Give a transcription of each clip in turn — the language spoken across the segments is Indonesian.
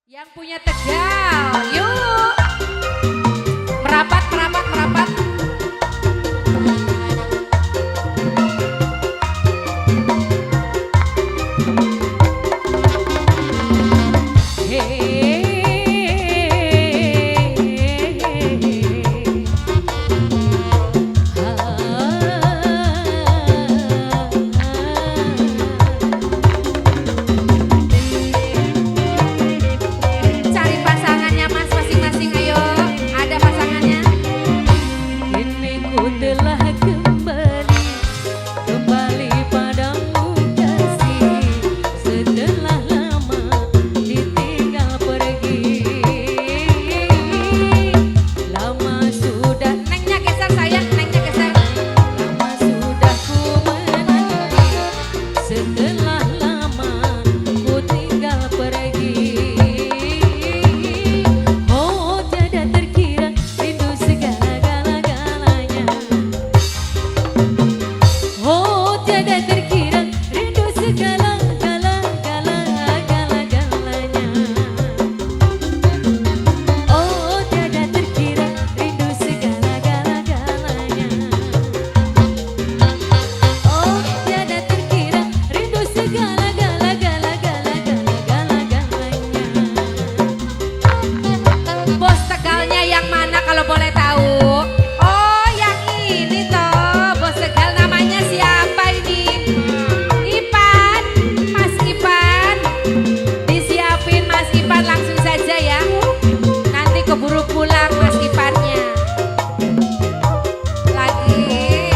Yang punya Tegal, yuk merapat, merapat, merapat. Cari pasangannya mas masing-masing, ayo. Ada pasangannya. Kini ku telah kembali padamu kasih. Setelah lama ditinggal pergi. Lama sudah, Nengnya geser sayang, nengnya geser. lama sudah ku menanti. Setelah lama ku tinggal pergi. Oh tiada terkira rindu segala-galanya. Oh tiada terkira rindu segala-galanya. Oh tiada terkira rindu segala-galanya. Oh tiada terkira rindu segala-galanya. Bos Tegalnya yang mana kalau boleh tahu? Oh yang ini toh, bos Tegal namanya siapa ini? Ipan, Mas Ipan. Disiapin Mas Ipan langsung saja ya. Nanti keburu pulang Mas Ipannya. Lagi,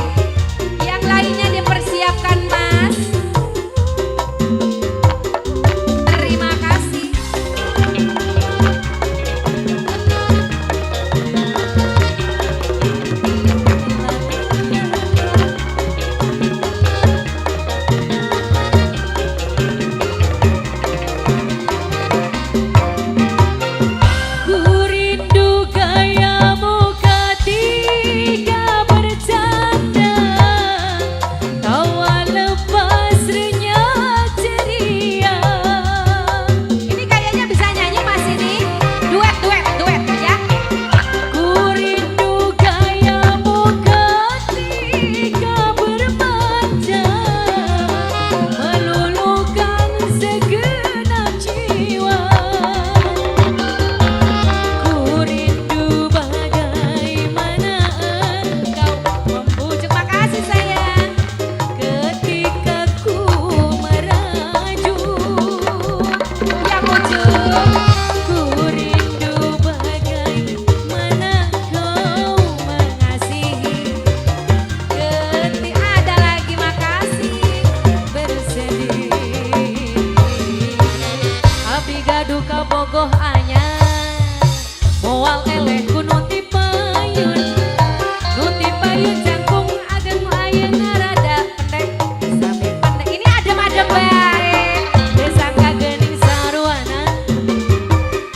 yang lainnya dipersiapkan Mas. Terima kasih. Ku rindu gayamu ketika bercanda, tawa lepas renyah ceria. Ini kayaknya bisa nyanyi Mas ini. Duet, duet, duet ya. Ku rindu gayamu ketika bermanja, meluluhkan segenap jiwa. Ku rindu bagaimana engkau Membujuk, makasih sayang. ketika ku merajuk. Yang bujuk. Ku rindu bagaimana kau mengasihi. Ada lagi, makasih. Bersedih abdi gaduh ka bogoh anyar, moal eleh ku nuti payun Jangkung ageng ayeuna rada pendek. Sampai pendek. Ini adem-adem bae. desa kagening saruana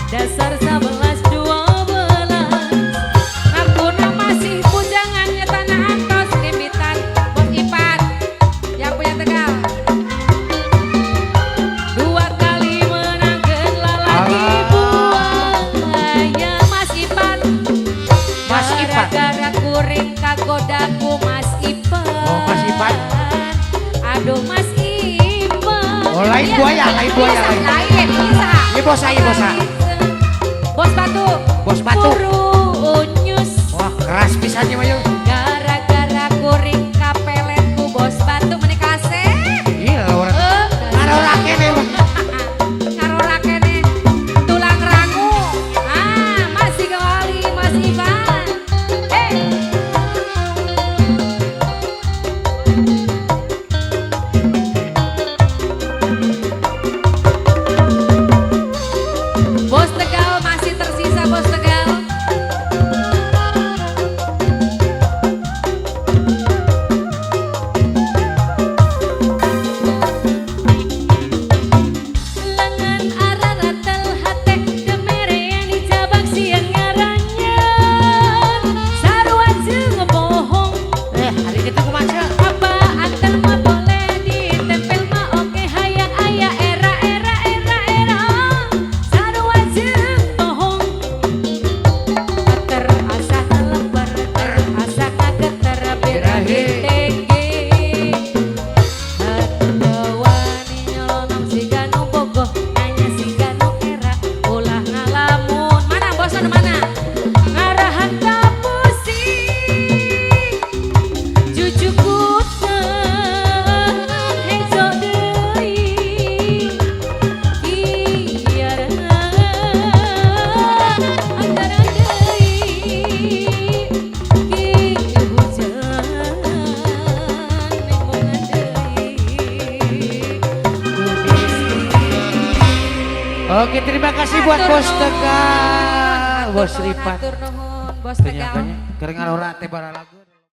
dasar 11-12. Ngapuna masih bujangannya tanah antos timbitan bos Ipan. Yang punya Tegal. Dua kali menangkeun lalaki buang aya Mas Ipan. Mas Ipan. Gara-gara kuring kagodaku Mas Ipan. Oh, Mas Ipan. Aduh Mas Ipan. Oh, lain Iya. buaya, lain buaya, Bisa, lain. lain bisa. Ini bos saya, bos saya. Bos Batu. Bos Batu. unyus Wah, keras pisannya mah yuk. Gara-gara kuring kapeletku Bos Batu menikah asep. Iya, orang. Ada orang kene mah. Ngarora kene tulang rangu. Masih kembali Mas Ivan. Bos Tegal masih tersisa Bos Tegal. Oke, terima kasih buat Atur Bos nuhun. Tegal, Atur Bos nuhun, Ripat. atur nuhun, Bos Tegal. Ternyata kering alora teh bara lagu.